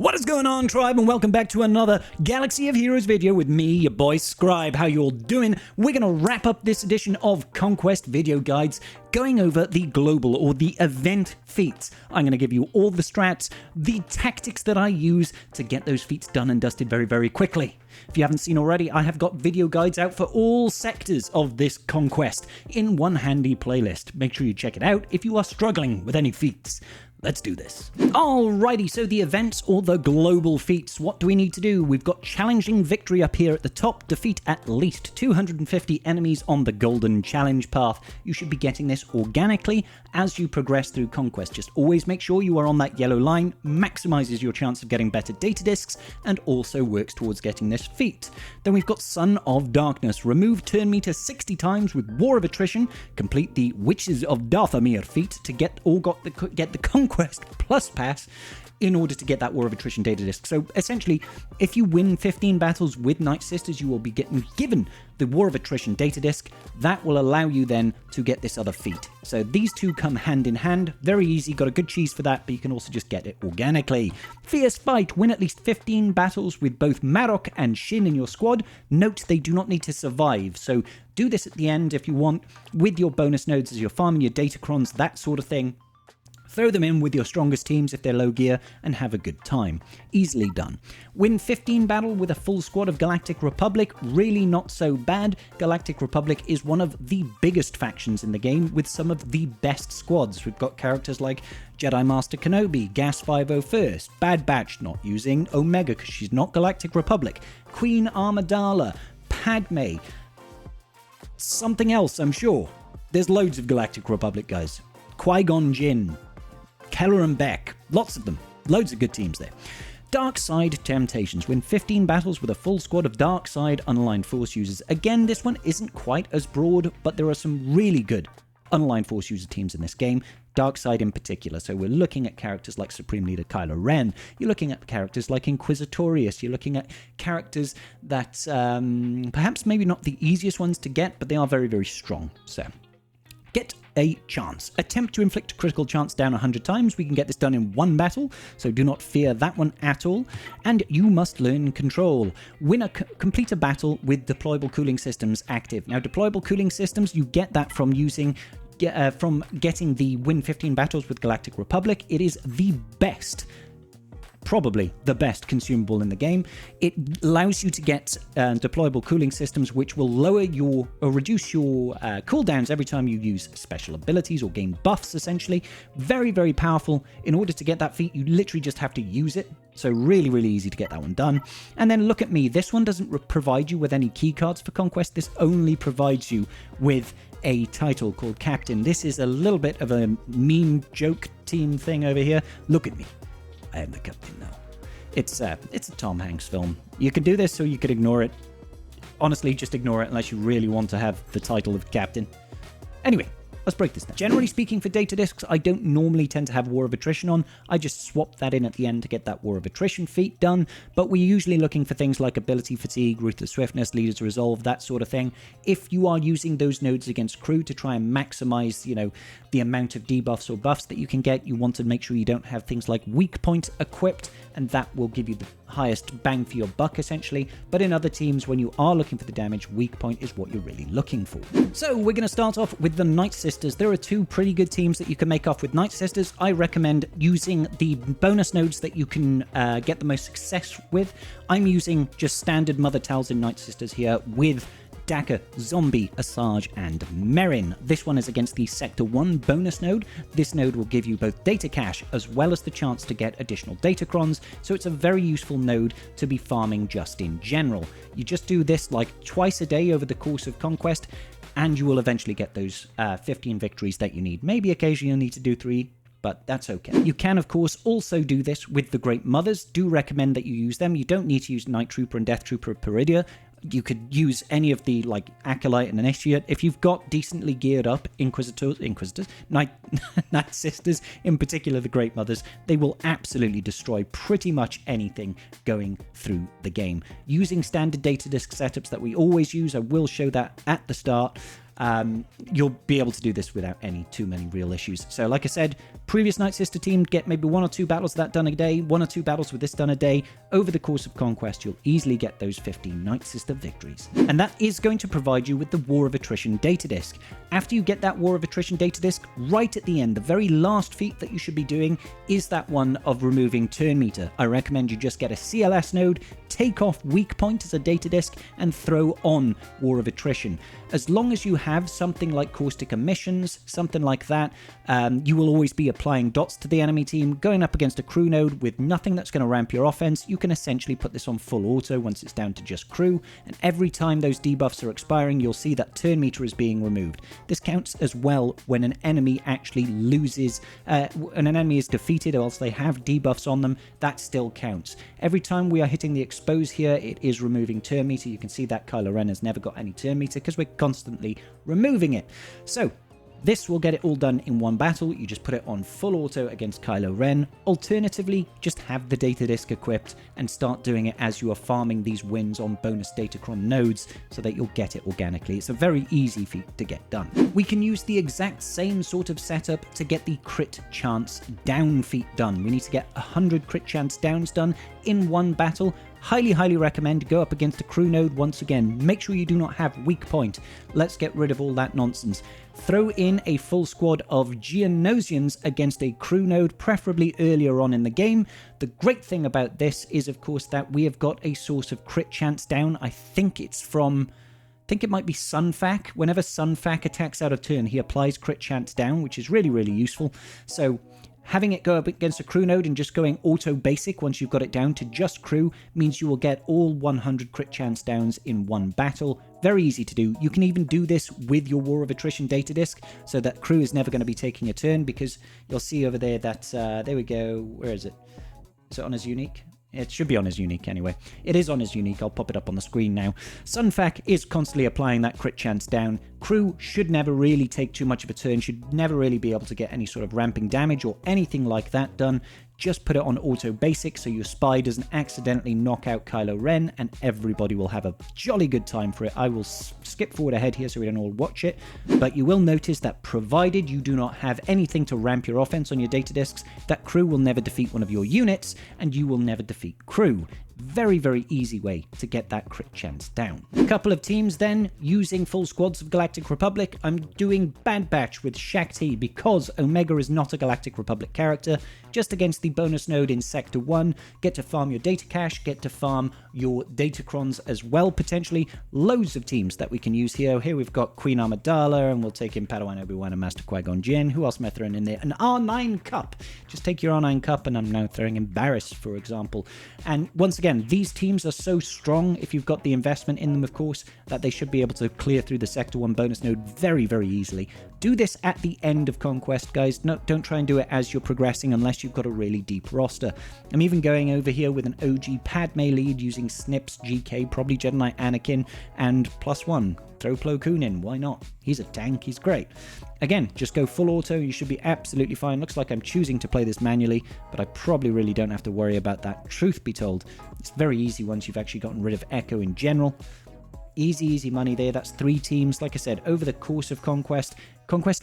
What is going on, tribe, and welcome back to another Galaxy of Heroes video with me, your boy Scribe. How you all doing? We're going to wrap up this edition of Conquest video guides going over the global or the event feats. I'm going to give you all the strats, the tactics that I use to get those feats done and dusted very, very quickly. If you haven't seen already, I have got video guides out for all sectors of this Conquest in one handy playlist. Make sure you check it out if you are struggling with any feats. Let's do this. Alrighty, so the events or the global feats. What do we need to do? We've got challenging victory up here at the top. Defeat at least 250 enemies on the golden challenge path. You should be getting this organically as you progress through Conquest. Just always make sure you are on that yellow line, maximizes your chance of getting better data discs, and also works towards getting this feat. Then we've got Son of Darkness. Remove turn meter 60 times with War of Attrition. Complete the Witches of Dathomir feat to get the Conquest Plus pass in order to get that War of Attrition data disc. So essentially, if you win 15 battles with Nightsisters, you will be given the War of Attrition data disc. That will allow you then to get this other feat. So these two come hand in hand. Very easy, got a good cheese for that, but you can also just get it organically. Fierce Fight. Win at least 15 battles with both Marrok and Shin in your squad. Note they do not need to survive, so do this at the end if you want, with your bonus nodes as you're farming your datacrons, that sort of thing. Throw them in with your strongest teams if they're low gear and have a good time. Easily done. Win 15 battle with a full squad of Galactic Republic. Really not so bad. Galactic Republic is one of the biggest factions in the game with some of the best squads. We've got characters like Jedi Master Kenobi, Gas 501st, Bad Batch, not using Omega because she's not Galactic Republic, Queen Amidala, Padme, something else I'm sure. There's loads of Galactic Republic guys. Qui-Gon Jinn, Keller and Beck, lots of them, loads of good teams there. Dark Side Temptations. Win 15 battles with a full squad of Dark Side Unaligned Force users. Again, this one isn't quite as broad, but there are some really good Unaligned Force user teams in this game, Dark Side in particular. So we're looking at characters like Supreme Leader Kylo Ren, you're looking at characters like Inquisitorius, you're looking at characters that perhaps maybe not the easiest ones to get, but they are very, very strong. So get a chance. Attempt to inflict a critical chance down 100 times. We can get this done in one battle, so do not fear that one at all. And you must learn control. Complete a battle with deployable cooling systems active. Now, deployable cooling systems, you get that from using from getting the win 15 battles with Galactic Republic. It is the best, probably the best consumable in the game. It allows you to get deployable cooling systems which will lower your or reduce your cooldowns every time you use special abilities or gain buffs, essentially. Very, very powerful. In order to get that feat, you literally just have to use it. So really, really easy to get that one done. And then look at me. This one doesn't provide you with any key cards for Conquest. This only provides you with a title called Captain. This is a little bit of a meme joke team thing over here. Look at me. I am the captain now. It's a Tom Hanks film. You could do this or you could ignore it. Honestly, just ignore it unless you really want to have the title of captain. Anyway, let's break this down. Generally speaking, for data discs, I don't normally tend to have War of Attrition on. I just swap that in at the end to get that War of Attrition feat done. But we're usually looking for things like Ability Fatigue, Ruthless Swiftness, Leader's Resolve, that sort of thing. If you are using those nodes against crew to try and maximize, the amount of debuffs or buffs that you can get, you want to make sure you don't have things like Weak Point equipped, and that will give you the highest bang for your buck, essentially. But in other teams, when you are looking for the damage, Weak Point is what you're really looking for. So we're going to start off with the Nightsisters. There are two pretty good teams that you can make off with Nightsisters. I recommend using the bonus nodes that you can get the most success with. I'm using just standard Mother Tals in Nightsisters here with Daka, Zombie, Asajj, and Merrin. This one is against the Sector 1 bonus node. This node will give you both data cache as well as the chance to get additional datacrons, so it's a very useful node to be farming just in general. You just do this like twice a day over the course of Conquest, and you will eventually get those 15 victories that you need. Maybe occasionally you'll need to do 3, but that's okay. You can, of course, also do this with the Great Mothers. Do recommend that you use them. You don't need to use Night Trooper and Death Trooper Peridia. You could use any of the Acolyte and Initiate. If you've got decently geared up Nightsisters, in particular the Great Mothers, they will absolutely destroy pretty much anything going through the game. Using standard data disk setups that we always use, I will show that at the start. you'll be able to do this without too many real issues. So like I said, previous Nightsister team get maybe 1 or 2 battles of that done a day, 1 or 2 battles with this done a day. Over the course of Conquest, you'll easily get those 15 Nightsister victories. And that is going to provide you with the War of Attrition data disc. After you get that War of Attrition data disc, right at the end, the very last feat that you should be doing is that one of removing turn meter. I recommend you just get a CLS node, take off weak point as a data disc, and throw on War of Attrition. As long as you have something like caustic emissions, something like that, you will always be applying dots to the enemy team. Going up against a crew node with nothing that's going to ramp your offense, you can essentially put this on full auto once it's down to just crew, and every time those debuffs are expiring, you'll see that turn meter is being removed. This counts as well when an enemy actually loses, when an enemy is defeated or else they have debuffs on them, that still counts. Every time we are hitting the expose here, it is removing turn meter. You can see that Kylo Ren has never got any turn meter because we're constantly removing it. So this will get it all done in one battle. You just put it on full auto against Kylo Ren. Alternatively, just have the data disc equipped and start doing it as you are farming these wins on bonus Datacron nodes so that you'll get it organically. It's a very easy feat to get done. We can use the exact same sort of setup to get the crit chance down feat done. We need to get 100 crit chance downs done in one battle. Highly recommend go up against a crew node once again. Make sure you do not have weak point. Let's get rid of all that nonsense. Throw in a full squad of Geonosians against a crew node, preferably earlier on in the game. The great thing about this is, of course, that we have got a source of crit chance down. I think it's from... I think it might be Sunfac. Whenever Sunfac attacks out of turn, he applies crit chance down, which is really useful. So having it go up against a crew node and just going auto basic once you've got it down to just crew means you will get all 100 crit chance downs in one battle. Very easy to do. You can even do this with your War of Attrition data disc so that crew is never going to be taking a turn, because you'll see over there that, there we go, where is it? Is it on as unique? It should be on as unique anyway. It is on as unique. I'll pop it up on the screen now. Sunfac is constantly applying that crit chance down. Crew should never really take too much of a turn, should never really be able to get any sort of ramping damage or anything like that done. Just put it on auto basic so your spy doesn't accidentally knock out Kylo Ren, and everybody will have a jolly good time for it. I will skip forward ahead here so we don't all watch it, but you will notice that provided you do not have anything to ramp your offense on your data discs, that crew will never defeat one of your units, and you will never defeat crew. Very easy way to get that crit chance down. A couple of teams then, using full squads of Galactic Republic. I'm doing Bad Batch with Shaak Ti because Omega is not a Galactic Republic character, just against the bonus node in Sector 1. Get to farm your data cache, get to farm your Datacrons as well, potentially. Loads of teams that we can use here. Here we've got Queen Amidala, and we'll take in Padawan Obi-Wan and Master Qui-Gon Jinn. Who else am I throwing in there? An R9 Cup. Just take your R9 Cup, and I'm now throwing in Barriss, for example. And once again, these teams are so strong, if you've got the investment in them, of course, that they should be able to clear through the Sector 1 bonus node very easily. Do this at the end of Conquest, guys. No, don't try and do it as you're progressing unless you've got a really deep roster. I'm even going over here with an OG Padme lead using Snips, GK, probably Jedi Knight Anakin, and +1. Throw Plo Koon in, why not? He's a tank, he's great. Again, just go full auto, you should be absolutely fine. Looks like I'm choosing to play this manually, but I probably really don't have to worry about that, truth be told. It's very easy once you've actually gotten rid of Echo in general. Easy money there. That's 3 teams. Like I said, over the course of Conquest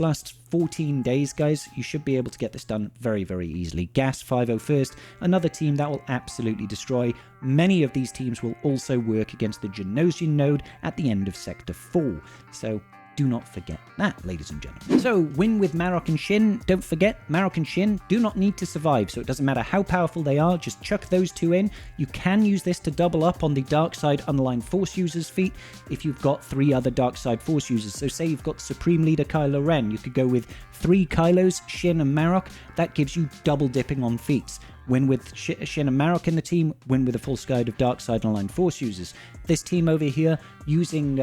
lasts 14 days, guys. You should be able to get this done very easily. Gas 501st, another team that will absolutely destroy. Many of these teams will also work against the Geonosian node at the end of Sector 4. So do not forget that, ladies and gentlemen. So, win with Marrok and Shin. Don't forget, Marrok and Shin do not need to survive, so it doesn't matter how powerful they are, just chuck those 2 in. You can use this to double up on the Dark Side Unaligned Force users feat if you've got 3 other Dark Side Force users. So say you've got Supreme Leader Kylo Ren, you could go with 3 Kylos, Shin and Marrok. That gives you double dipping on feats. Win with Shin and Marrok in the team, win with a full squad of Dark Side Unaligned Force users. This team over here, using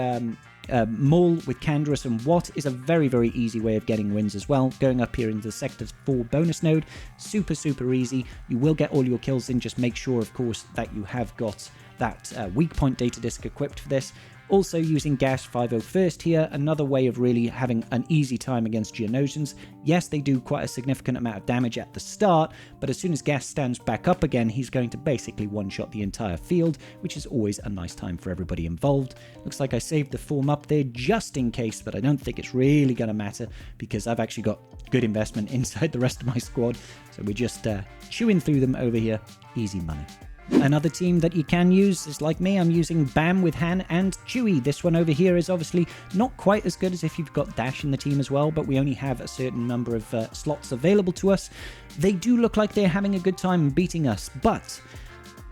Maul with Canderous and Watt is a very easy way of getting wins as well. Going up here into the Sector 4 bonus node, super easy. You will get all your kills in, just make sure, of course, that you have got that weak point data disc equipped for this. Also using Gas 501st here, another way of really having an easy time against Geonosians. Yes, they do quite a significant amount of damage at the start, but as soon as Gas stands back up again, he's going to basically one-shot the entire field, which is always a nice time for everybody involved. Looks like I saved the form up there just in case, but I don't think it's really going to matter because I've actually got good investment inside the rest of my squad. So we're just chewing through them over here. Easy money. Another team that you can use is like me. I'm using Bam with Han and Chewie. This one over here is obviously not quite as good as if you've got Dash in the team as well, but we only have a certain number of slots available to us. They do look like they're having a good time beating us, but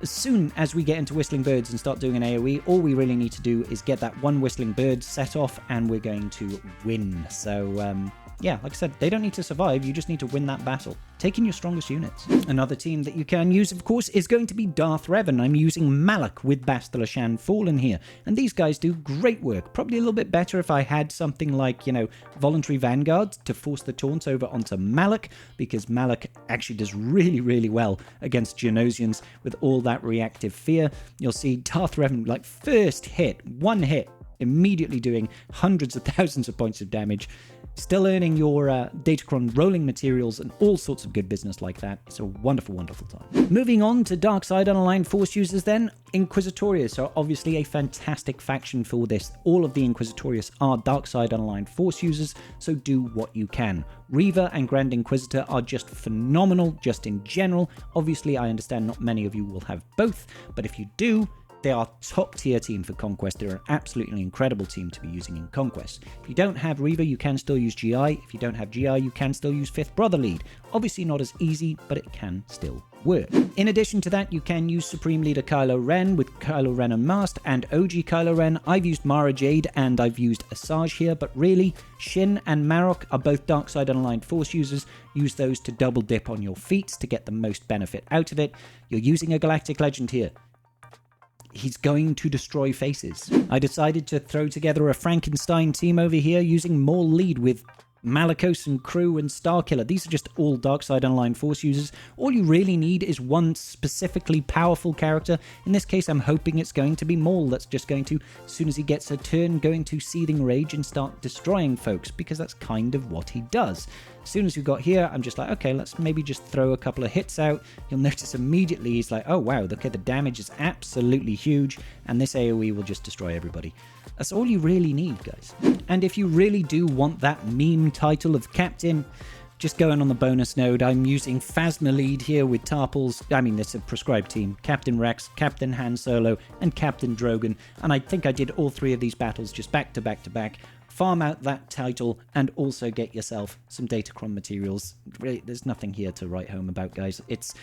as soon as we get into Whistling Birds and start doing an AoE, all we really need to do is get that one Whistling Bird set off and we're going to win. So yeah, like I said, they don't need to survive, you just need to win that battle. Take in your strongest units. Another team that you can use, of course, is going to be Darth Revan. I'm using Malak with Bastila Shan Fallen here, and these guys do great work. Probably a little bit better if I had something like, you know, Voluntary Vanguard to force the taunts over onto Malak, because Malak actually does really, really well against Geonosians with all that reactive fear. You'll see Darth Revan, like, first hit, one hit, immediately doing hundreds of thousands of points of damage. Still earning your Datacron rolling materials and all sorts of good business like that. It's a wonderful, wonderful time. Moving on to Dark Side Unaligned Force users then, Inquisitorius are obviously a fantastic faction for this. All of the Inquisitorius are Dark Side Unaligned Force users, so do what you can. Reaver and Grand Inquisitor are just phenomenal, just in general. Obviously, I understand not many of you will have both, but if you do, they are top tier team for Conquest. They're an absolutely incredible team to be using in Conquest. If you don't have Reaver, you can still use GI. If you don't have GI, you can still use Fifth Brother Lead. Obviously not as easy, but it can still work. In addition to that, you can use Supreme Leader Kylo Ren with Kylo Ren Unmasked and OG Kylo Ren. I've used Mara Jade and I've used Asajj here, but really, Shin and Marrok are both Dark Side Unaligned Force users. Use those to double dip on your feats to get the most benefit out of it. You're using a Galactic Legend here. He's going to destroy faces. I decided to throw together a Frankenstein team over here using Maul Lead with Malakos and Crew and Starkiller. These are just all Dark Side Unaligned Force users. All you really need is one specifically powerful character. In this case, I'm hoping it's going to be Maul that's just going to, as soon as he gets a turn, going to Seething Rage and start destroying folks, because that's kind of what he does. As soon as we got here, I'm just like, okay, let's maybe just throw a couple of hits out. You'll notice immediately he's like, oh wow, okay, the damage is absolutely huge, and this AoE will just destroy everybody. That's all you really need, guys. And if you really do want that meme title of Captain, just going on the bonus node, I'm using Phasma Lead here with Tarpals. I mean, it's a prescribed team. Captain Rex, Captain Han Solo, and Captain Drogon. And I think I did all three of these battles just back to back to back. Farm out that title and also get yourself some Datacron materials. Really, there's nothing here to write home about, guys. It's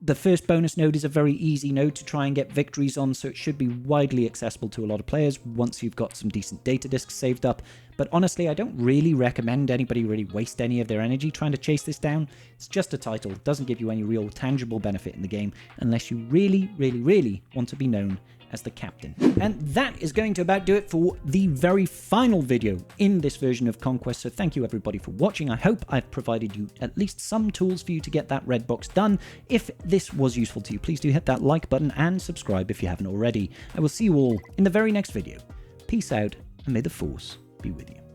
the first bonus node is a very easy node to try and get victories on, so it should be widely accessible to a lot of players once you've got some decent data disks saved up. But honestly, I don't really recommend anybody really waste any of their energy trying to chase this down. It's just a title. It doesn't give you any real tangible benefit in the game unless you really, really, really want to be known as the captain. And that is going to about do it for the very final video in this version of Conquest. So thank you everybody for watching. I hope I've provided you at least some tools for you to get that red box done. If this was useful to you, please do hit that like button and subscribe if you haven't already. I will see you all in the very next video. Peace out, and may the Force be with you.